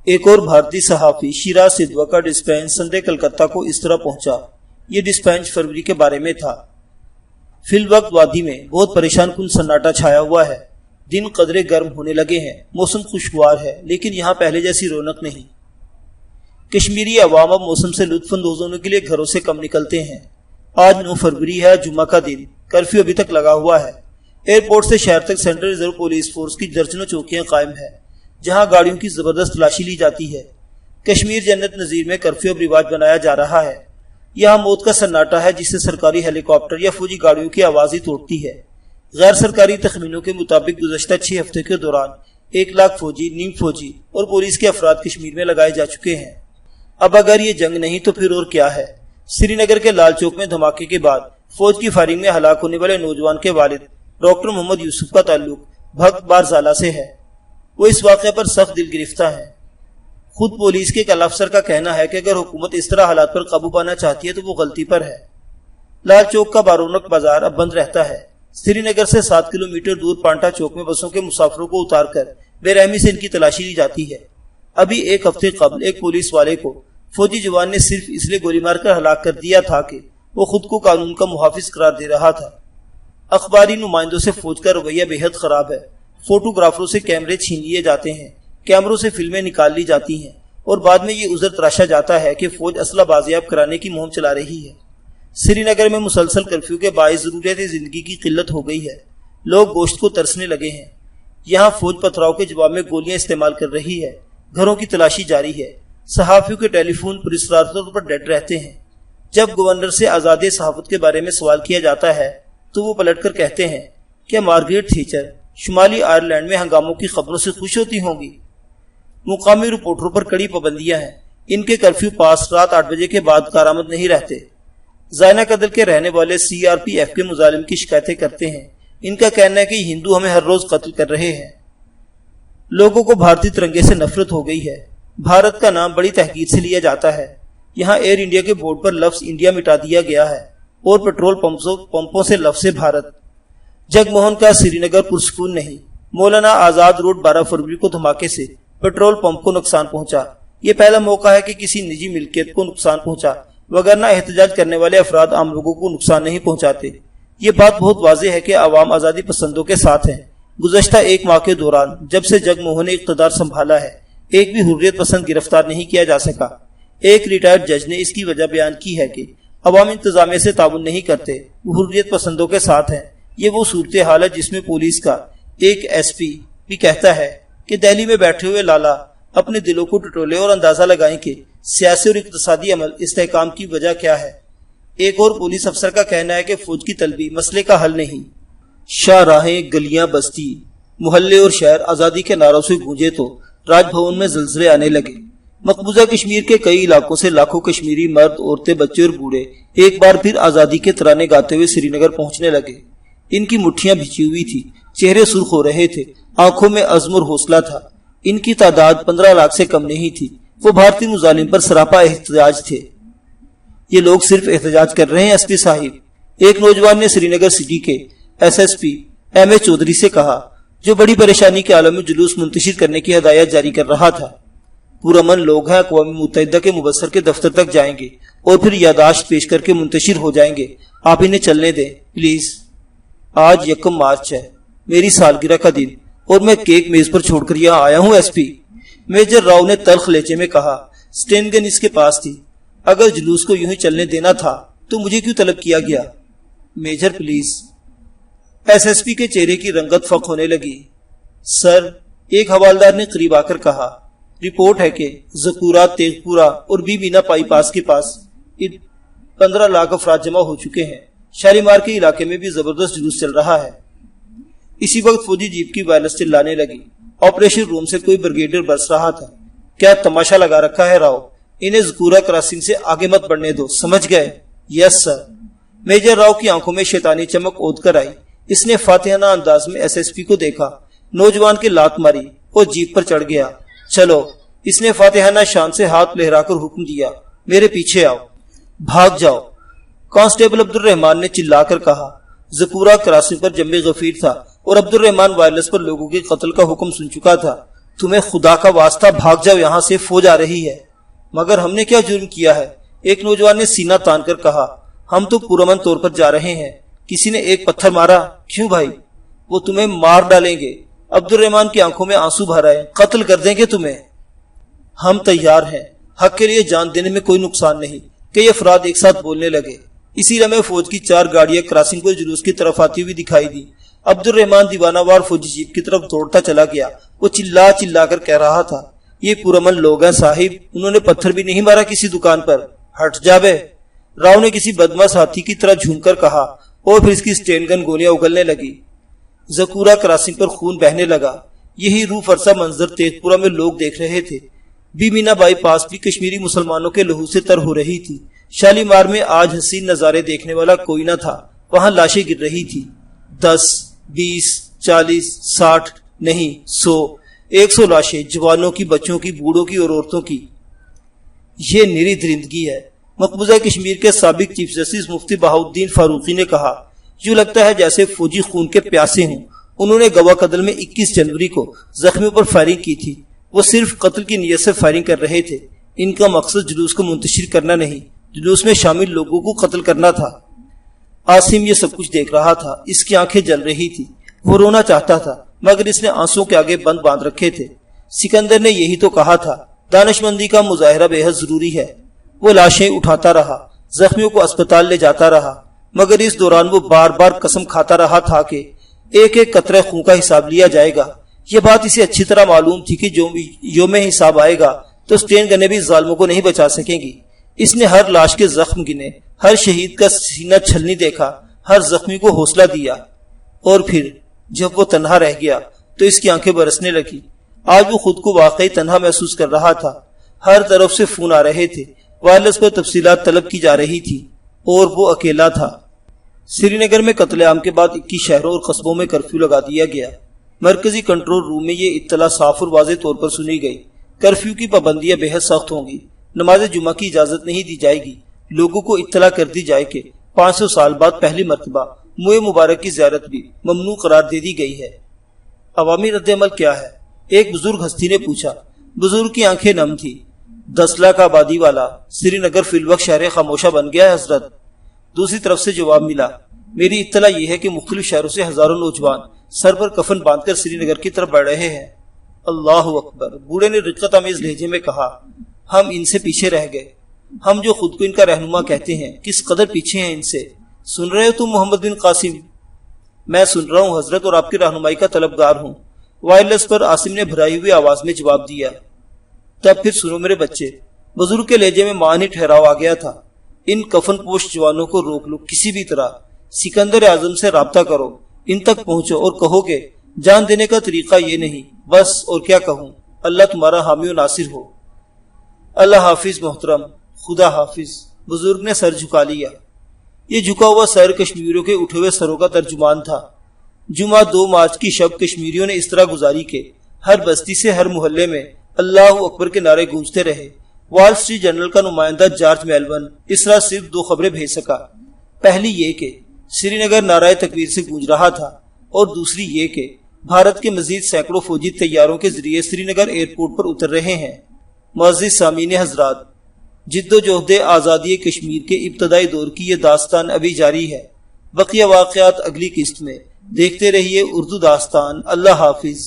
ایک اور بھارتی صحافی شیراز سدوا کا ڈسپینچ سنڈے کلکتہ کو اس طرح پہنچا۔ یہ ڈسپینچ فروری کے بارے میں تھا۔ فی الوقت وادی میں بہت پریشان کن سناٹا چھایا ہوا ہے۔ دن قدرے گرم ہونے لگے ہیں، موسم خوشگوار ہے، لیکن یہاں پہلے جیسی رونق نہیں۔ کشمیری عوام اب موسم سے لطف اندوز ہونے کے لیے گھروں سے کم نکلتے ہیں۔ آج 9 فروری ہے، جمعہ کا دن۔ کرفیو ابھی تک لگا ہوا ہے۔ ایئرپورٹ سے شہر تک سینٹرل ریزرو پولیس فورس کی درجنوں چوکیاں قائم ہیں، جہاں گاڑیوں کی زبردست تلاشی لی جاتی ہے۔ کشمیر جنت نظیر میں کرفیو اب رواج بنایا جا رہا ہے۔ یہاں موت کا سناٹا ہے، جسے سرکاری ہیلی کاپٹر یا فوجی گاڑیوں کی آواز ہی توڑتی ہے۔ غیر سرکاری تخمینوں کے مطابق گزشتہ 6 ہفتے کے دوران 1 لاکھ فوجی، نیم فوجی اور پولیس کے افراد کشمیر میں لگائے جا چکے ہیں۔ اب اگر یہ جنگ نہیں تو پھر اور کیا ہے؟ سری نگر کے لال چوک میں دھماکے کے بعد فوج کی فائرنگ میں ہلاک ہونے والے نوجوان کے والد ڈاکٹر محمد یوسف کا تعلق بھکت بارزالہ سے ہے۔ وہ اس واقعے پر سخت دل گرفتہ ہیں۔ خود پولیس کے ایک اعلی افسر کا کہنا ہے کہ اگر حکومت اس طرح حالات پر قابو پانا چاہتی ہے تو وہ غلطی پر ہے۔ لال چوک کا بارونق بازار اب بند رہتا ہے۔ سری نگر سے 7 کلومیٹر دور پانٹا چوک میں بسوں کے مسافروں کو اتار کر بے رحمی سے ان کی تلاشی لی جاتی ہے۔ ابھی 1 ہفتے قبل ایک پولیس والے کو فوجی جوان نے صرف اس لیے گولی مار کر ہلاک کر دیا تھا کہ وہ خود کو قانون کا محافظ قرار دے رہا تھا۔ اخباری نمائندوں سے فوج کا رویہ بے حد خراب ہے۔ فوٹوگرافروں سے کیمرے چھین لیے جاتے ہیں، کیمروں سے فلمیں نکال لی جاتی ہیں اور بعد میں یہ عذر تراشا جاتا ہے کہ فوج اسلحہ بازیاب کرانے کی مہم چلا رہی ہے۔ سری نگر میں مسلسل کرفیو کے باعث ضرورت زندگی کی قلت ہو گئی ہے۔ لوگ گوشت کو ترسنے لگے ہیں۔ یہاں فوج پتھراؤ کے جواب میں گولیاں استعمال کر رہی ہے۔ گھروں کی تلاشی جاری ہے۔ صحافیوں کے ٹیلی فون پراسرار طور پر ڈیڈ رہتے ہیں۔ جب گورنر سے آزادی صحافت کے بارے میں سوال کیا جاتا ہے تو وہ پلٹ کر کہتے ہیں کہ مارگریٹ تھیچر شمالی آئرلینڈ میں ہنگاموں کی خبروں سے خوش ہوتی ہوں گی۔ مقامی رپورٹروں پر کڑی پابندیاں ہیں۔ ان کے کرفیو پاس رات 8 بجے کے بعد کارآمد نہیں رہتے۔ زائنہ قدل کے رہنے والے CRPF کے مظالم کی شکایتیں کرتے ہیں۔ ان کا کہنا ہے کہ ہندو ہمیں ہر روز قتل کر رہے ہیں۔ لوگوں کو بھارتی ترنگے سے نفرت ہو گئی ہے۔ بھارت کا نام بڑی تحقیر سے لیا جاتا ہے۔ یہاں ایئر انڈیا کے بورڈ پر لفظ انڈیا مٹا دیا گیا ہے اور پیٹرول پمپوں سے لفظ بھارت۔ جگ موہن کا سری نگر پرسکون نہیں۔ مولانا آزاد روڈ 12 فروری کو دھماکے سے پیٹرول پمپ کو نقصان پہنچا۔ یہ پہلا موقع ہے کہ کسی نجی ملکیت کو نقصان پہنچا، وگرنہ احتجاج کرنے والے افراد عام لوگوں کو نقصان نہیں پہنچاتے۔ یہ بات بہت واضح ہے کہ عوام آزادی پسندوں کے ساتھ ہیں۔ گزشتہ 1 ماہ کے دوران جب سے جگ موہن نے اقتدار سنبھالا ہے، ایک بھی حریت پسند گرفتار نہیں کیا جا سکا۔ ایک ریٹائرڈ جج نے اس کی وجہ بیان کی ہے کہ عوام انتظامیہ سے تعاون نہیں کرتے، وہ حریت پسندوں کے ساتھ ہیں۔ یہ وہ صورتحال ہے جس میں پولیس کا ایک SP بھی کہتا ہے کہ دہلی میں بیٹھے ہوئے لالا اپنے دلوں کو ٹٹولے اور اندازہ لگائیں کہ سیاسی اور اقتصادی عمل استحکام کی وجہ کیا ہے۔ ایک اور پولیس افسر کا کہنا ہے کہ فوج کی طلبی مسئلے کا حل نہیں۔ شاہراہیں، گلیاں، بستی، محلے اور شہر آزادی کے نعروں سے گونجے تو راج بھون میں زلزلے آنے لگے۔ مقبوضہ کشمیر کے کئی علاقوں سے لاکھوں کشمیری مرد، عورتیں، بچے اور بوڑھے ایک بار پھر آزادی کے ترانے گاتے ہوئے سری نگر پہنچنے لگے۔ ان کی مٹھیاں بھیچی ہوئی تھی، چہرے سرخ ہو رہے تھے، آنکھوں میں عزم اور حوصلہ تھا۔ ان کی تعداد 15 لاکھ سے کم نہیں تھی۔ وہ بھارتی مظالم پر سراپا احتجاج تھے۔ یہ لوگ صرف احتجاج کر رہے ہیں SP صاحب، ایک نوجوان نے سری نگر سٹی کے SSP M.A. چودھری سے کہا، جو بڑی پریشانی کے عالم میں جلوس منتشر کرنے کی ہدایت جاری کر رہا تھا۔ پرامن لوگ ہیں، اقوام متحدہ کے مبصر کے دفتر تک جائیں گے اور پھر یادداشت پیش کر کے منتشر ہو جائیں گے۔ آپ انہیں چلنے دیں پلیز۔ آج 1 مارچ ہے، میری سالگرہ کا دن، اور میں کیک میز پر چھوڑ کر یہاں آیا ہوں SP۔ میجر راؤ نے تلخ لہجے میں کہا۔ سٹین گن اس کے پاس تھی۔ اگر جلوس کو یوں ہی چلنے دینا تھا تو مجھے کیوں طلب کیا گیا؟ Major please. SSP کے چہرے کی رنگت فق ہونے لگی۔ سر، ایک حوالدار نے قریب آ کر کہا، رپورٹ ہے کہ زکورہ، تیغ پورہ اور بی بینا پائی پاس کے پاس 15 لاکھ افراد جمع ہو چکے ہیں۔ شالیمار کے علاقے میں بھی زبردست جلوس چل رہا ہے۔ اسی وقت فوجی جیپ کی وائرس چلانے لگی۔ آپریشن روم سے کوئی بریگیڈر برس رہا تھا۔ کیا تماشا لگا رکھا ہے راؤ؟ انہیں زکورہ کراسنگ سے آگے مت بڑھنے دو، سمجھ گئے؟ یس سر۔ میجر راؤ کی آنکھوں میں شیطانی چمک اود کر آئی۔ اس نے فاتحانہ انداز میں SSP کو دیکھا، نوجوان کی لات ماری اور جیپ پر چڑھ گیا۔ چلو، اس نے فاتحانہ شان سے ہاتھ لہرا کر حکم دیا، میرے پیچھے آؤ، بھاگ جاؤ۔ کانسٹیبل عبد الرحمان نے چلا کر کہا۔ زکورہ کراسنگ پر جنب غفیر تھا اور عبد الرحمان وائرلیس پر لوگوں کے قتل کا حکم سن چکا تھا۔ تمہیں خدا کا واسطہ بھاگ جاؤ یہاں سے، فوج آ رہی ہے۔ مگر ہم نے کیا جرم کیا ہے؟ ایک نوجوان نے سینہ تان کر کہا۔ ہم تو پرامن طور پر جا رہے ہیں۔ کسی نے ایک پتھر مارا؟ کیوں بھائی؟ وہ تمہیں مار ڈالیں گے۔ عبد الرحمان کی آنکھوں میں آنسو بھر آئے۔ قتل کر دیں گے تمہیں۔ ہم تیار ہیں، حق کے لیے جان دینے میں کوئی نقصان نہیں۔ کئی افراد ایک ساتھ بولنے لگے۔ اسی لمحے فوج کی 4 گاڑیاں کراسنگ پر جلوس کی طرف آتی ہوئی دکھائی دی۔ عبد الرحمان دیوانہ وار فوجی جیپ کی طرف دوڑتا چلا گیا۔ وہ چلا چلا کر کہہ رہا تھا، یہ پرامن لوگ ہیں صاحب، انہوں نے پتھر بھی نہیں مارا کسی دکان پر۔ ہٹ جا بے، راؤ نے کسی بدمعاش ہاتھی کی طرح جھوم کر کہا، اور پھر اس کی سٹین گن گولیاں اگلنے لگی۔ زکورہ کراسنگ پر خون بہنے لگا۔ یہی روح فرسا منظر تیز پورہ میں لوگ دیکھ رہے تھے۔ بی مینا بائی پاس بھی کشمیری مسلمانوں کے لہو سے تر ہو رہی تھی۔ شالیمار میں آج حسین نظارے دیکھنے والا کوئی نہ تھا۔ وہاں لاشیں گر رہی تھی، 10 20 40 60 نہیں 100 100 لاشیں، جوانوں کی، بچوں کی، بوڑھوں کی اور عورتوں کی۔ یہ نری درندگی ہے، مقبوضہ کشمیر کے سابق چیف جسٹس مفتی بہاؤالدین فاروقی نے کہا۔ یوں لگتا ہے جیسے فوجی خون کے پیاسے ہوں۔ انہوں نے گوا قدل میں 21 جنوری کو زخمیوں پر فائرنگ کی تھی۔ وہ صرف قتل کی نیت سے فائرنگ کر رہے تھے۔ ان کا مقصد جلوس کو منتشر کرنا نہیں، جلوس میں شامل لوگوں کو قتل کرنا تھا۔ عاصم یہ سب کچھ دیکھ رہا تھا۔ اس کی آنکھیں جل رہی تھی۔ وہ رونا چاہتا تھا مگر اس نے آنسوں کے آگے بند باندھ رکھے تھے۔ سکندر نے یہی تو کہا تھا، دانش مندی کا مظاہرہ بے حد ضروری ہے۔ وہ لاشیں اٹھاتا رہا، زخمیوں کو اسپتال لے جاتا رہا، مگر اس دوران وہ بار بار قسم کھاتا رہا تھا کہ ایک ایک قطرہ خون کا حساب لیا جائے گا۔ یہ بات اسے اچھی طرح معلوم تھی کہ جو یوم حساب آئے گا تو سٹین گنیں بھی ظالموں کو نہیں بچا سکیں گی۔ اس نے ہر لاش کے زخم گنے، ہر شہید کا سینہ چھلنی دیکھا، ہر زخمی کو حوصلہ دیا، اور پھر جب وہ تنہا رہ گیا تو اس کی آنکھیں برسنے لگی۔ آج وہ خود کو واقعی تنہا محسوس کر رہا تھا۔ ہر طرف سے فون آ رہے تھے، وائرلیس پر تفصیلات طلب کی جا رہی تھی، اور وہ اکیلا تھا۔ سری نگر میں قتل عام کے بعد 21 شہروں اور قصبوں میں کرفیو لگا دیا گیا۔ مرکزی کنٹرول روم میں یہ اطلاع صاف اور واضح طور پر سنی گئی۔ کرفیو کی پابندیاں بے حد سخت ہوں گی۔ نماز جمعہ کی اجازت نہیں دی جائے گی۔ لوگوں کو اطلاع کر دی جائے کہ 500 سال بعد پہلی مرتبہ موئے مبارک کی زیارت بھی ممنوع قرار دے دی گئی ہے۔ عوامی رد عمل کیا ہے؟ ایک بزرگ ہستی نے پوچھا۔ بزرگ کی آنکھیں نم تھی۔ 10 لاکھ آبادی والا سری نگر فی الوقت شہر خاموشہ بن گیا ہے حضرت۔ دوسری طرف سے جواب ملا، میری اطلاع یہ ہے کہ مختلف شہروں سے ہزاروں نوجوان سر پر کفن باندھ کر سری نگر کی طرف بڑھ رہے ہیں۔ اللہ اکبر، بوڑھے نے رقت آمیز لہجے میں کہا، ہم ان سے پیچھے رہ گئے۔ ہم جو خود کو ان کا رہنما کہتے ہیں، کس قدر پیچھے ہیں ان سے۔ سن رہے ہو تم محمد بن قاسم؟ میں سن رہا ہوں حضرت، اور آپ کی رہنمائی کا طلبگار ہوں۔ وائرلیس پر عاصم نے بھرائی ہوئی آواز میں جواب دیا۔ تب پھر سنو میرے بچے، بزرگ کے لہجے میں معنی ٹھہراؤ آ گیا تھا۔ ان کفن پوش جوانوں کو روک لو کسی بھی طرح۔ سکندر اعظم سے رابطہ کرو، ان تک پہنچو اور کہو کہ جان دینے کا طریقہ یہ نہیں، بس اور کیا کہوں، اللہ تمہارا حامی و ناصر ہو۔ اللہ حافظ محترم، خدا حافظ۔ بزرگ نے سر جھکا لیا۔ یہ جھکا ہوا سر کشمیریوں کے اٹھے ہوئے سروں کا ترجمان تھا۔ جمعہ 2 مارچ کی شب کشمیریوں نے اس طرح گزاری کہ ہر بستی سے، ہر محلے میں اللہ اکبر کے نعرے گونجتے رہے۔ وال سٹریٹ جرنل کا نمائندہ جارج میلون اس طرح صرف 2 خبریں بھیج سکا۔ پہلی یہ کہ سری نگر نعرہ تکبیر سے گونج رہا تھا، اور دوسری یہ کہ بھارت کے مزید سینکڑوں فوجی طیاروں کے ذریعے سری نگر ایئرپورٹ پر اتر رہے ہیں۔ معزز سامعین حضرات، جد و جہد آزادی کشمیر کے ابتدائی دور کی یہ داستان ابھی جاری ہے۔ بقیہ واقعات اگلی قسط میں۔ دیکھتے رہیے اردو داستان۔ اللہ حافظ۔